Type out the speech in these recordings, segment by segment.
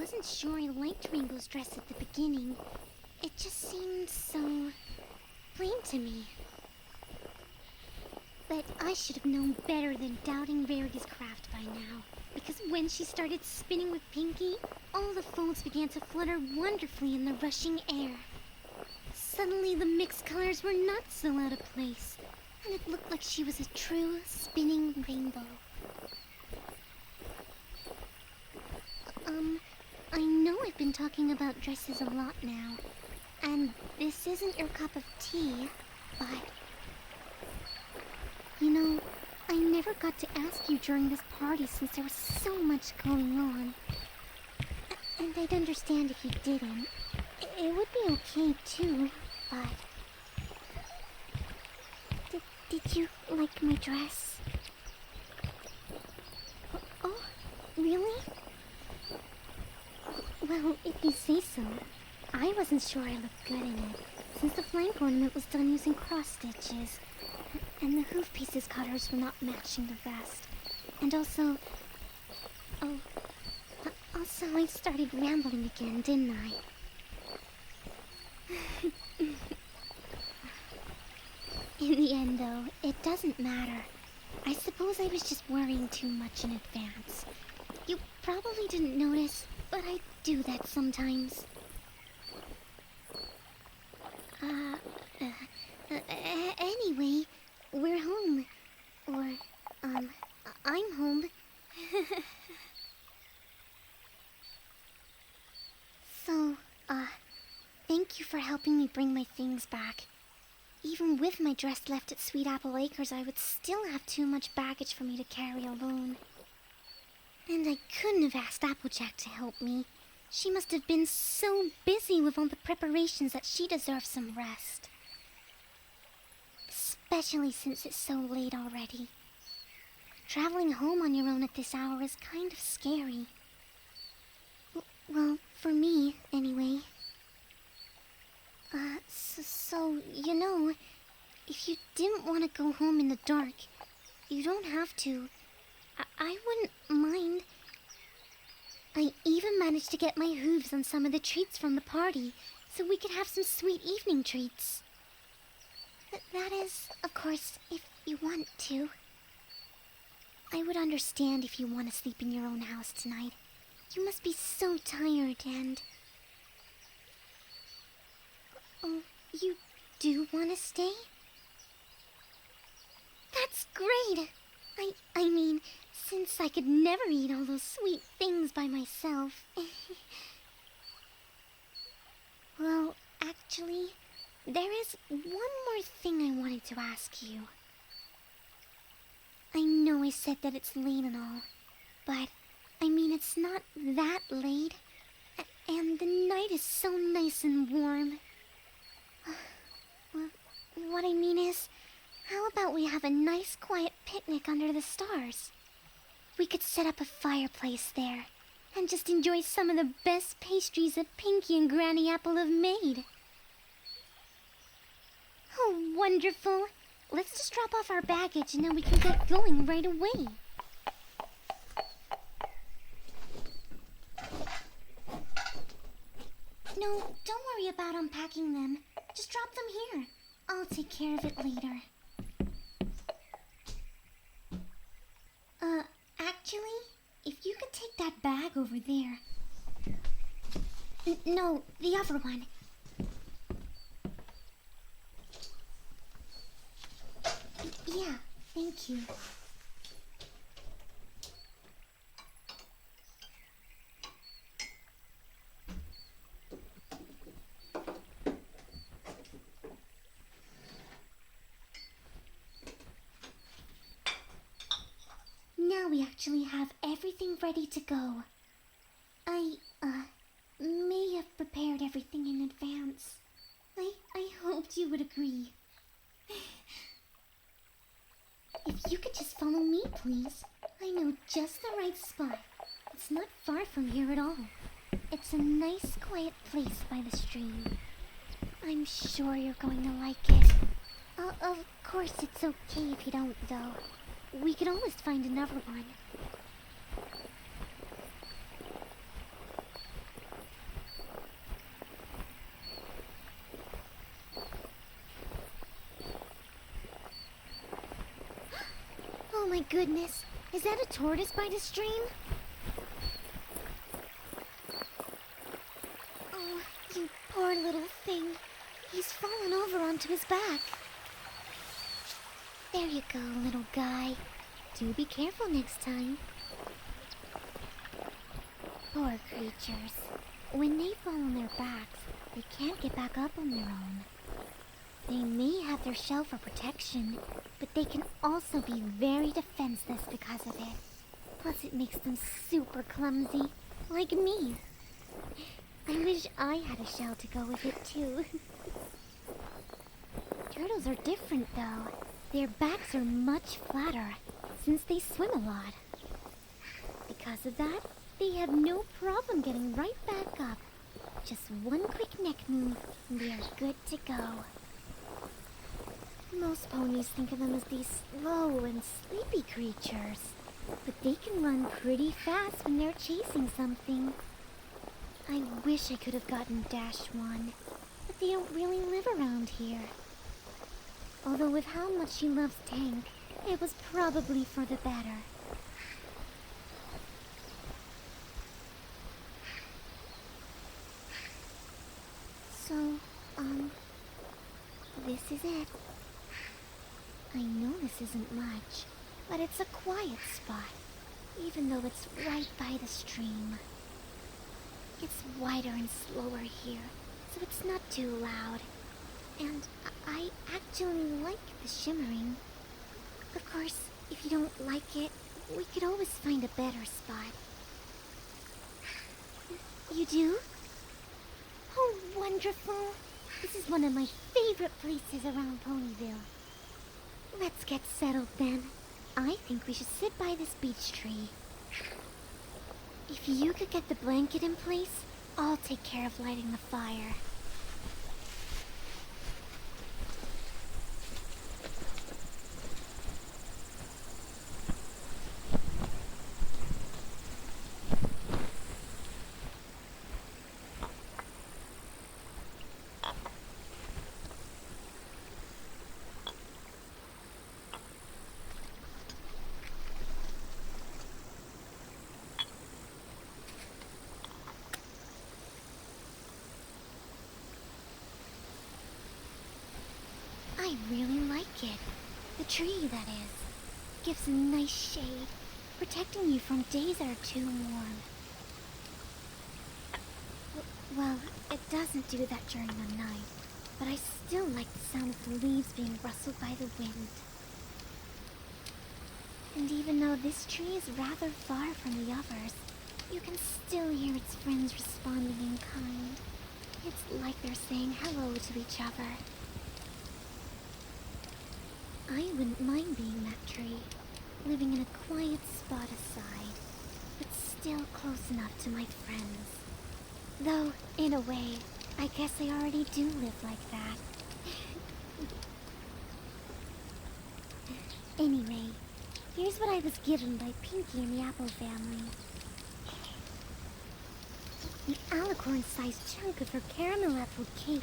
wasn't sure I liked Rainbow's dress at the beginning. It just seemed so plain to me. But I should have known better than doubting Rarity's craft by now. Because when she started spinning with Pinkie, all the folds began to flutter wonderfully in the rushing air. Suddenly the mixed colors were not so out of place, and it looked like she was a true spinning rainbow. I know I've been talking about dresses a lot now, and this isn't your cup of tea, but... You know, I never got to ask you during this party since there was so much going on. And I'd understand if you didn't. It would be okay too, but... Did you like my dress? Oh, really? Well, if you say so. I wasn't sure I looked good in it, since the flank ornament was done using cross stitches, and the hoof pieces cutters were not matching the vest. And also... Oh... Also, I started rambling again, didn't I? In the end, though, it doesn't matter. I suppose I was just worrying too much in advance. You probably didn't notice, but I do that sometimes. Anyway, we're home. Or, I'm home. So, thank you for helping me bring my things back. Even with my dress left at Sweet Apple Acres, I would still have too much baggage for me to carry alone. And I couldn't have asked Applejack to help me. She must have been so busy with all the preparations that she deserves some rest. Especially since it's so late already. Traveling home on your own at this hour is kind of scary. Well, for me, anyway. So, you know, if you didn't want to go home in the dark, you don't have to. I wouldn't mind. I even managed to get my hooves on some of the treats from the party, so we could have some sweet evening treats. That is, of course, if you want to. I would understand if you want to sleep in your own house tonight. You must be so tired and... Oh, you do want to stay? That's great! I mean, since I could never eat all those sweet things by myself. Well, actually, there is one more thing I wanted to ask you. I know I said that it's late and all, but I mean, it's not that late, and the night is so nice and warm. Well, what I mean is, how about we have a nice quiet picnic under the stars? We could set up a fireplace there, and just enjoy some of the best pastries that Pinkie and Granny Apple have made. Oh, wonderful! Let's just drop off our baggage and then we can get going right away. No, don't worry about unpacking them. Just drop them here. I'll take care of it later. Actually, if you could take that bag over there. No, the other one. Yeah, thank you. Now we actually have everything ready to go. I may have prepared everything in advance. I hoped you would agree. If you could just follow me, please. I know just the right spot. It's not far from here at all. It's a nice, quiet place by the stream. I'm sure you're going to like it. Of course, it's okay if you don't, though. We could always find another one. my goodness, is that a tortoise by the stream? Oh, you poor little thing. He's fallen over onto his back. There you go, little guy. Do be careful next time. Poor creatures. When they fall on their backs, they can't get back up on their own. They may have their shell for protection, but they can also be very defenseless because of it. Plus it makes them super clumsy, like me. I wish I had a shell to go with it too. Turtles are different though. Their backs are much flatter, since they swim a lot. Because of that, they have no problem getting right back up. Just one quick neck move, and they are good to go. Most ponies think of them as these slow and sleepy creatures, but they can run pretty fast when they're chasing something. I wish I could have gotten Dash one, but they don't really live around here. Although with how much she loves Tank, it was probably for the better. So, this is it. I know this isn't much, but it's a quiet spot, even though it's right by the stream. It's wider and slower here, so it's not too loud. And I actually like the shimmering. Of course, if you don't like it, we could always find a better spot. You do? Oh, wonderful! This is one of my favorite places around Ponyville. Let's get settled then. I think we should sit by this beech tree. If you could get the blanket in place, I'll take care of lighting the fire. I really like it. The tree, that is. Gives a nice shade, protecting you from days that are too warm. Well, it doesn't do that during the night, but I still like the sound of the leaves being rustled by the wind. And even though this tree is rather far from the others, you can still hear its friends responding in kind. It's like they're saying hello to each other. I wouldn't mind being that tree, living in a quiet spot aside, but still close enough to my friends. Though, in a way, I guess I already do live like that. Anyway, here's what I was given by Pinky and the Apple family. An alicorn-sized chunk of her caramel apple cake.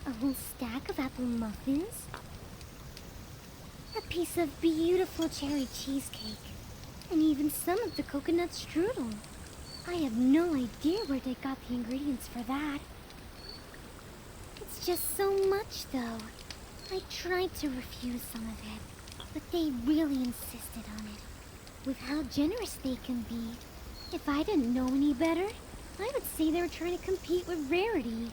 A whole stack of apple muffins. A piece of beautiful cherry cheesecake, and even some of the coconut strudel. I have no idea where they got the ingredients for that. It's just so much, though. I tried to refuse some of it, but they really insisted on it. With how generous they can be, if I didn't know any better, I would say they were trying to compete with rarity.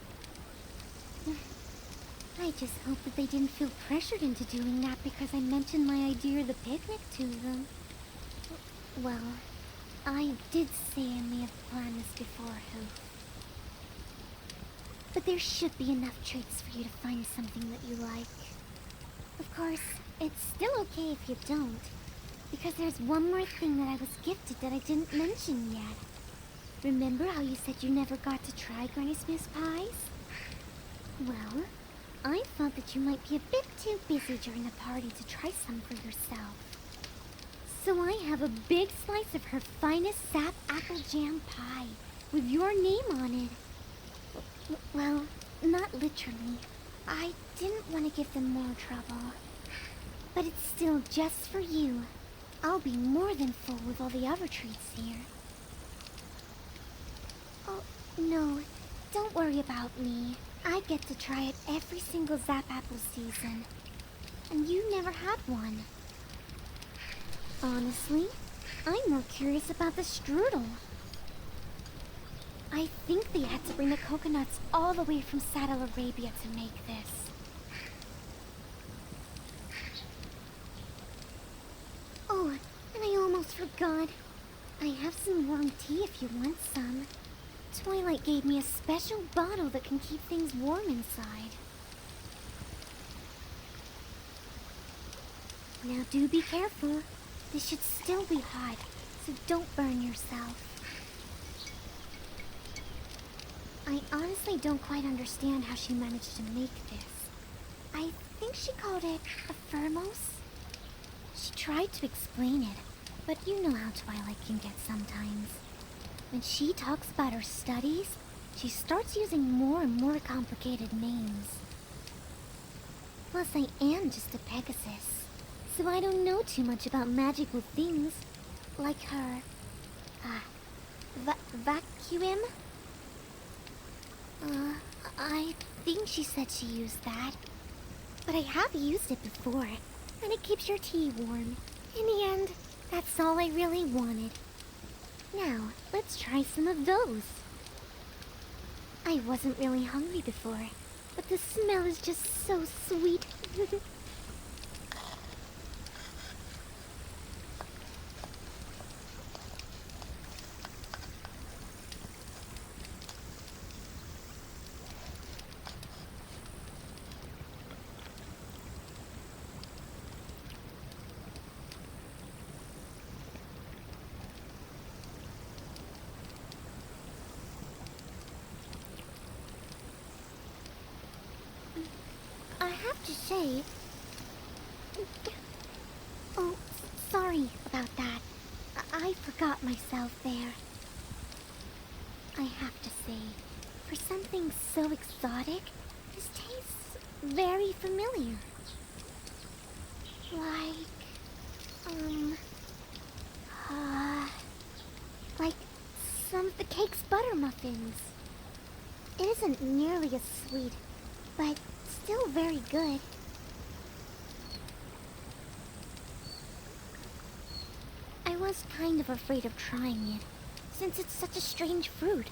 I just hope that they didn't feel pressured into doing that because I mentioned my idea of the picnic to them. Well, I did say I may have planned this beforehand. But there should be enough treats for you to find something that you like. Of course, it's still okay if you don't, because there's one more thing that I was gifted that I didn't mention yet. Remember how you said you never got to try Granny Smith's pies? Well, I thought that you might be a bit too busy during the party to try some for yourself. So I have a big slice of her finest sap apple jam pie with your name on it. Well, not literally. I didn't want to give them more trouble. But it's still just for you. I'll be more than full with all the other treats here. Oh, no. Don't worry about me. I get to try it every single Zap Apple season. And you never had one. Honestly, I'm more curious about the strudel. I think they had to bring the coconuts all the way from Saddle Arabia to make this. Oh, and I almost forgot. I have some warm tea if you want some. Twilight gave me a special bottle that can keep things warm inside. Now do be careful. This should still be hot, so don't burn yourself. I honestly don't quite understand how she managed to make this. I think she called it a thermos. She tried to explain it, but you know how Twilight can get sometimes. When she talks about her studies, she starts using more and more complicated names. Plus, I am just a Pegasus, so I don't know too much about magical things, like her, vacuum? I think she said she used that. But I have used it before, and it keeps your tea warm. In the end, that's all I really wanted. Now, let's try some of those. I wasn't really hungry before, but the smell is just so sweet. I have to say... Oh, sorry about that. I forgot myself there. I have to say, for something so exotic, this tastes very familiar. Like some of the cake's butter muffins. It isn't nearly as sweet, but still very good. I was kind of afraid of trying it, since it's such a strange fruit.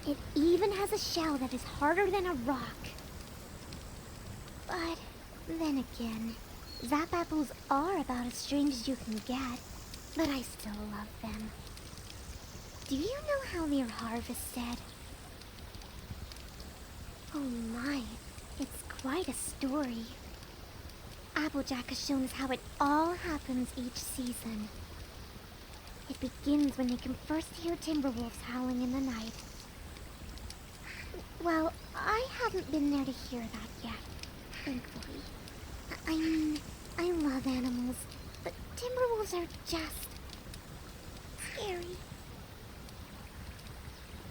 It even has a shell that is harder than a rock. But then again, Zap apples are about as strange as you can get, but I still love them. Do you know how they're harvested? Oh my, it's quite a story. Applejack has shown us how it all happens each season. It begins when they can first hear timberwolves howling in the night. Well, I haven't been there to hear that yet, thankfully. I mean, I love animals, but timberwolves are just... scary.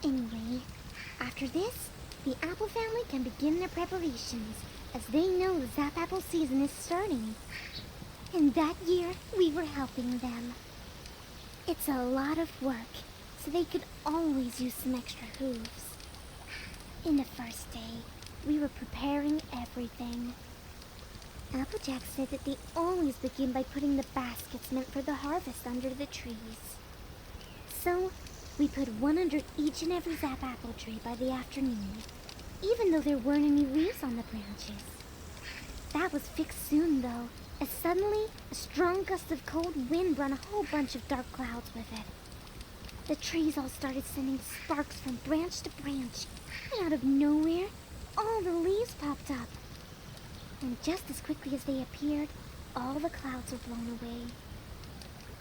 Anyway, after this, the Apple family can begin their preparations, as they know the Zap Apple season is starting. And that year, we were helping them. It's a lot of work, so they could always use some extra hooves. In the first day, we were preparing everything. Applejack said that they always begin by putting the baskets meant for the harvest under the trees. So, we put one under each and every Zap Apple tree by the afternoon, even though there weren't any leaves on the branches. That was fixed soon, though, as suddenly a strong gust of cold wind brought a whole bunch of dark clouds with it. The trees all started sending sparks from branch to branch, and out of nowhere, all the leaves popped up. And just as quickly as they appeared, all the clouds were blown away.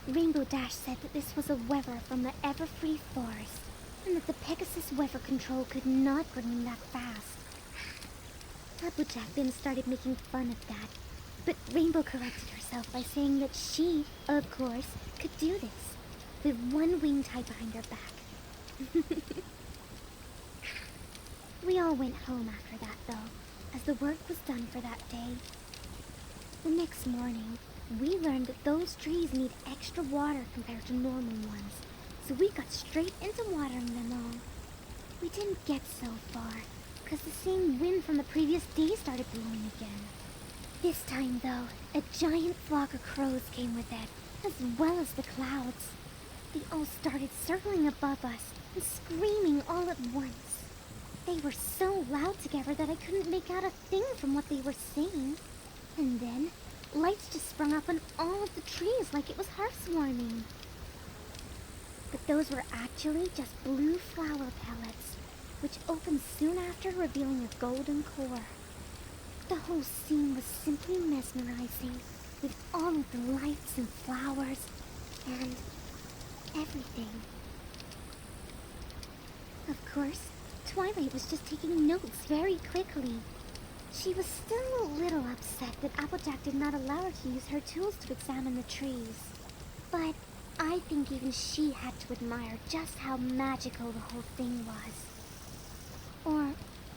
Rainbow Dash said that this was a weather from the Everfree Forest, and that the Pegasus weather control could not bring them that fast. Applejack then started making fun of that, but Rainbow corrected herself by saying that she, of course, could do this, with one wing tied behind her back. We all went home after that, though, as the work was done for that day. The next morning, we learned that those trees need extra water compared to normal ones, so we got straight into watering them all. We didn't get so far, because the same wind from the previous day started blowing again. This time, though, a giant flock of crows came with it, as well as the clouds. They all started circling above us and screaming all at once. They were so loud together that I couldn't make out a thing from what they were saying. And then, lights just sprung up on all of the trees like it was housewarming. But those were actually just blue flower pellets, which opened soon after, revealing a golden core. The whole scene was simply mesmerizing, with all of the lights and flowers and everything. Of course, Twilight was just taking notes very quickly. She was still a little upset that Applejack did not allow her to use her tools to examine the trees. But I think even she had to admire just how magical the whole thing was. Or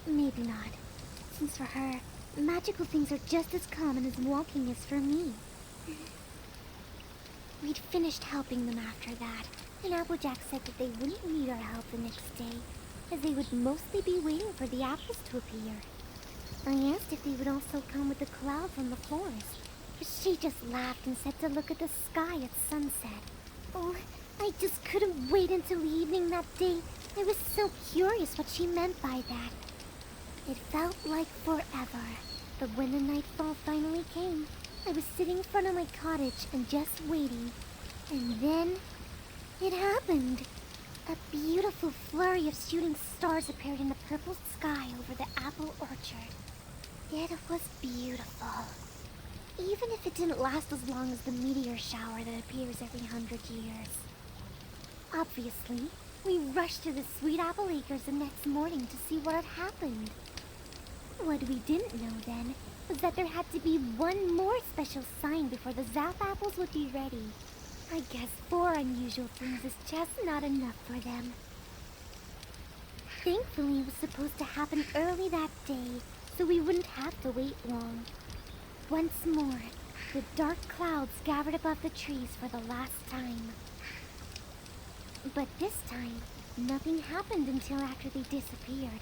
maybe not, since for her, magical things are just as common as walking is for me. We'd finished helping them after that, and Applejack said that they wouldn't need our help the next day, as they would mostly be waiting for the apples to appear. I asked if they would also come with the cloud from the forest, but she just laughed and said to look at the sky at sunset. Oh, I just couldn't wait until evening that day. I was so curious what she meant by that. It felt like forever, but when the nightfall finally came, I was sitting in front of my cottage and just waiting. And then, it happened. A beautiful flurry of shooting stars appeared in the purple sky over the apple orchard. It was beautiful. Even if it didn't last as long as the meteor shower that appears every 100 years. Obviously, we rushed to the Sweet Apple Acres the next morning to see what had happened. What we didn't know then was that there had to be one more special sign before the Zap apples would be ready. I guess 4 unusual things is just not enough for them. Thankfully, it was supposed to happen early that day, so we wouldn't have to wait long. Once more, the dark clouds gathered above the trees for the last time. But this time, nothing happened until after they disappeared,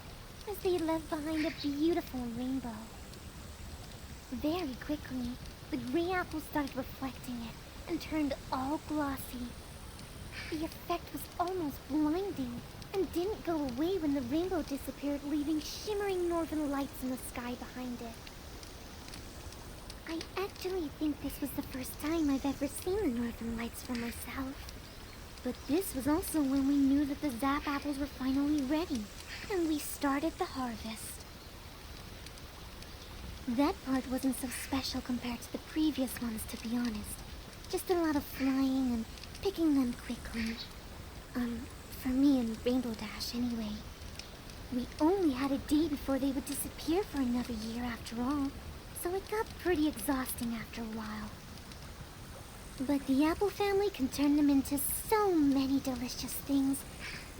as they left behind a beautiful rainbow. Very quickly, the gray apples started reflecting it and turned all glossy. The effect was almost blinding and didn't go away when the rainbow disappeared, leaving shimmering northern lights in the sky behind it. I actually think this was the first time I've ever seen the northern lights for myself. But this was also when we knew that the Zap apples were finally ready, and we started the harvest. That part wasn't so special compared to the previous ones, to be honest. Just a lot of flying and picking them quickly. For me and Rainbow Dash, anyway. We only had a day before they would disappear for another year after all, so it got pretty exhausting after a while. But the apple family can turn them into so many delicious things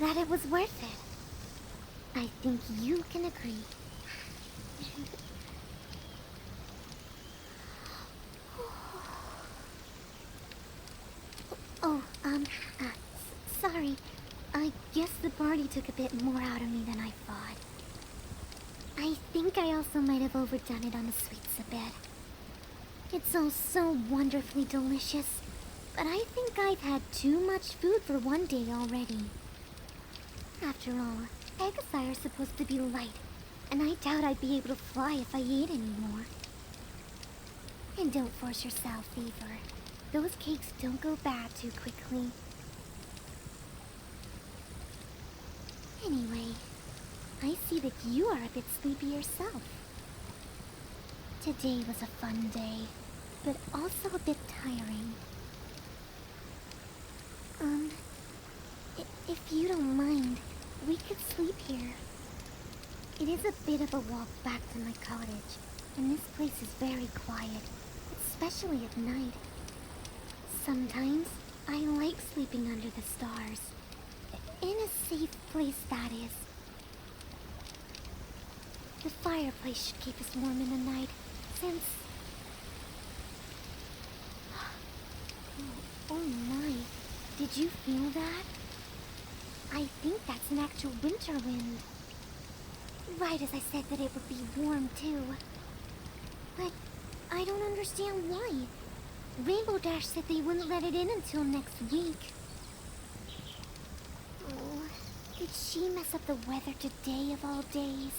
that it was worth it. I think you can agree. Sorry. I guess the party took a bit more out of me than I thought. I think I also might have overdone it on the sweets a bit. It's all so wonderfully delicious, but I think I've had too much food for one day already. After all, Exire is supposed to be light, and I doubt I'd be able to fly if I ate any more. And don't force yourself either. Those cakes don't go bad too quickly. Anyway, I see that you are a bit sleepy yourself. Today was a fun day, but also a bit tiring. If you don't mind, we could sleep here. It is a bit of a walk back to my cottage, and this place is very quiet, especially at night. Sometimes I like sleeping under the stars. In a safe place, that is. The fireplace should keep us warm in the night, since Did you feel that? I think that's an actual winter wind. Right as I said that it would be warm too. But I don't understand why. Rainbow Dash said they wouldn't let it in until next week. Oh, did she mess up the weather today of all days?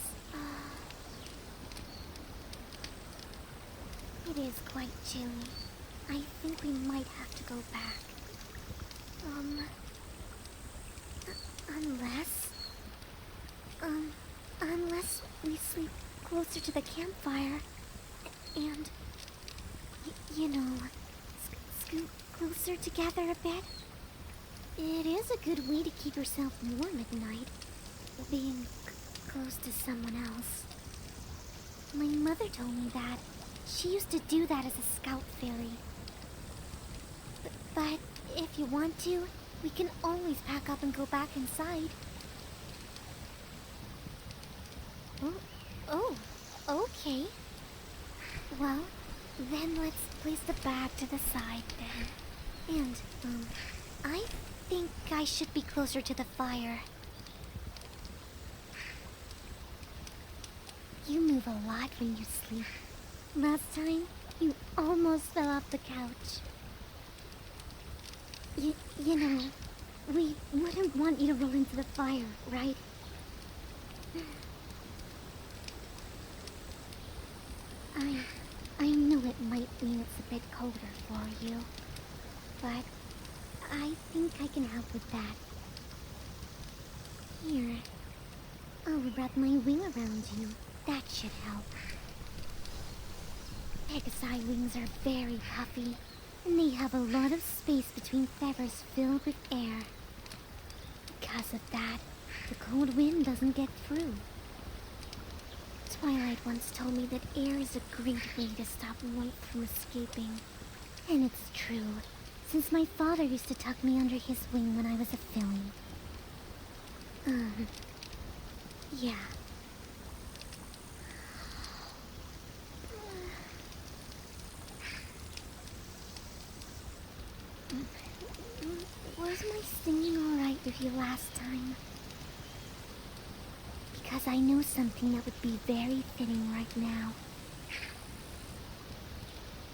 It is quite chilly. I think we might have to go back. Unless we sleep closer to the campfire and, you know, scoot closer together a bit. It is a good way to keep yourself warm at night, being close to someone else. My mother told me that she used to do that as a scout fairy. But if you want to, we can always pack up and go back inside. Oh, okay. Well, then let's place the bag to the side then. And, I think I should be closer to the fire. You move a lot when you sleep. Last time, you almost fell off the couch. You know, we wouldn't want you to roll into the fire, right? I know it might mean it's a bit colder for you, but I think I can help with that. Here, I'll wrap my wing around you. That should help. Pegasi wings are very puffy, and they have a lot of space between feathers filled with air. Because of that, the cold wind doesn't get through. Twilight once told me that air is a great way to stop warmth from escaping. And it's true, since my father used to tuck me under his wing when I was a filly. Yeah. Was my singing alright with you last time? Because I know something that would be very fitting right now.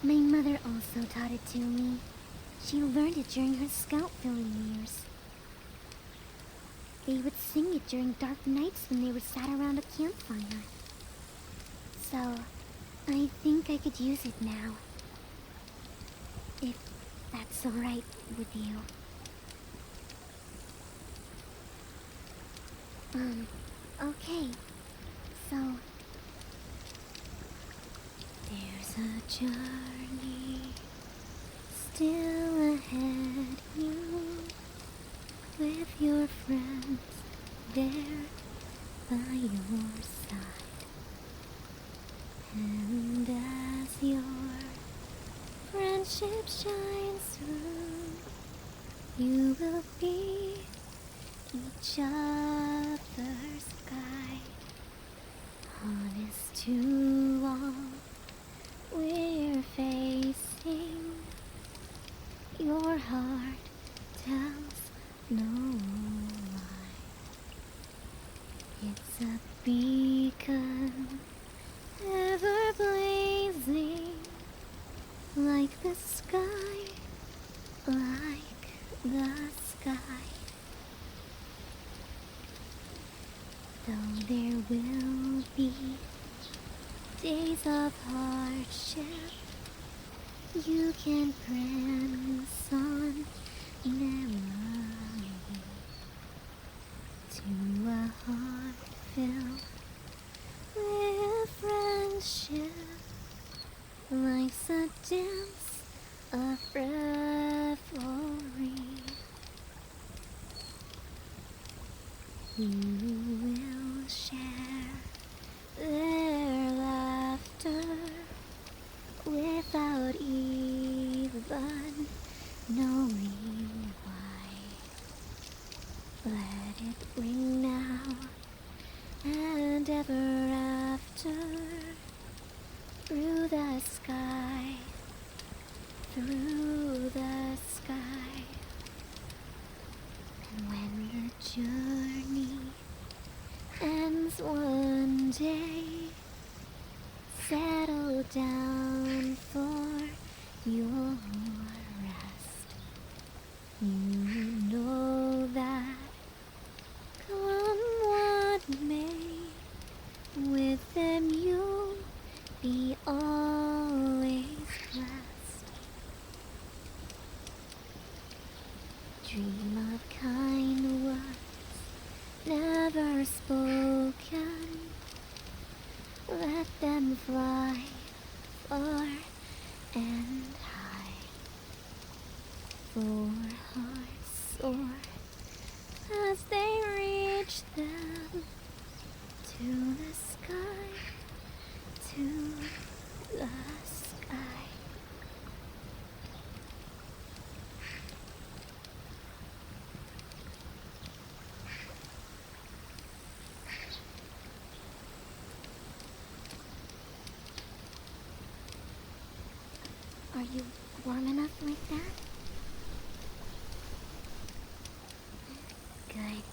My mother also taught it to me. She learned it during her scout filling years. They would sing it during dark nights when they were sat around a campfire. So, I think I could use it now. If that's alright with you. Okay. So, there's a journey still ahead of you, with your friends there by your side. And as your friendship shines through, you will be each other's guide, honest to all we're facing. Your heart tells no lie. It's a beacon ever blazing, like the sky, like the sky. Though there will be days of hardship, you can press on memory to a heart filled with friendship. Life's a dance of revelry. You will share their laughter without even knowing why. Let it ring now and ever after, through the sky, through the sky. journey ends one day. Settle down for your rest. You know that come what may, with them you'll be always blessed. Dream of kind words never spoken. Let them fly far and high. For hearts soar as they reach them to the sky, to the sky. Are you warm enough like that? Good.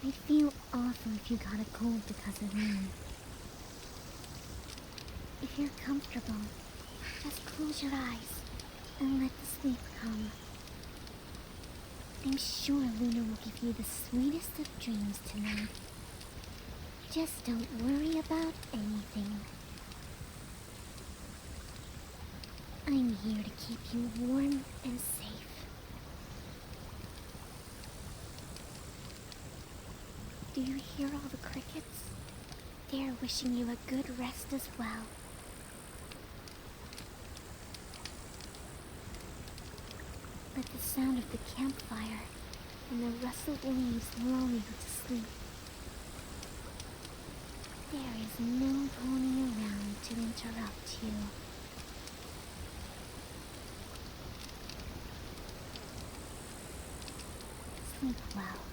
I'd feel awful if you got a cold because of me. If you're comfortable, just close your eyes and let the sleep come. I'm sure Luna will give you the sweetest of dreams tonight. Just don't worry about anything. I'm here to keep you warm and safe. Do you hear all the crickets? They're wishing you a good rest as well. Let the sound of the campfire and the rustled leaves lull you to sleep. There is no pony around to interrupt you. Sleep well.